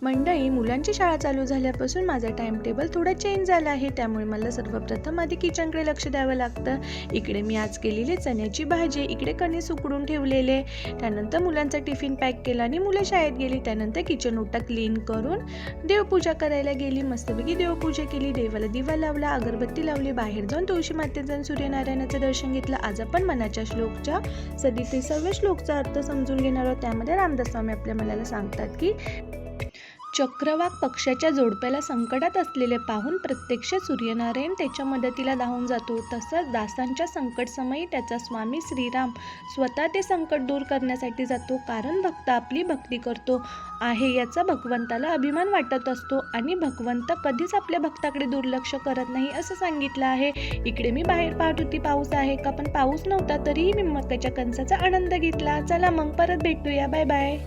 मंडळी, मुलांची शाळा चालू झाल्यापासून माझा टाइम टेबल थोडा चेंज झाला आहे. त्यामुळे मला सर्वप्रथम आधी किचनकडे लक्ष द्यावं लागतं. इकडे मी आज केलेली चण्याची भाजी, इकडे कणीस उकडून ठेवलेले, त्यानंतर मुलांचा टिफिन पॅक केला आणि मुलं शाळेत गेली. त्यानंतर किचन ओटा क्लीन करून देवपूजा करायला गेली. मस्तपैकी देवपूजा केली, देवाला दिवा लावला, अगरबत्ती लावली, बाहेर जाऊन तुळशी मातेचं सूर्यनारायणाचं दर्शन घेतलं. आज आपण मनाच्या श्लोकच्या 37व्या श्लोकचा अर्थ समजून घेणार आहोत. त्यामध्ये रामदास स्वामी आपल्या मनाला सांगतात की चक्रवाक पक्षाच्या जोडप्याला संकटात असलेले पाहून प्रत्यक्ष सूर्यनारायण त्याच्या मदतीला धावून जातो. तसंच दासांच्या संकटसमयी त्याचा स्वामी श्रीराम स्वतः ते संकट दूर करण्यासाठी जातो. कारण भक्त आपली भक्ती करतो आहे याचा भगवंताला अभिमान वाटत असतो आणि भगवंत कधीच आपल्या भक्ताकडे दुर्लक्ष करत नाही असं सांगितलं आहे. इकडे मी बाहेर पाहत होती पाऊस आहे का, पण पाऊस नव्हता तरीही मी मक्याच्या कणसाचा आनंद घेतला. चला मग परत भेटूया. Bye bye.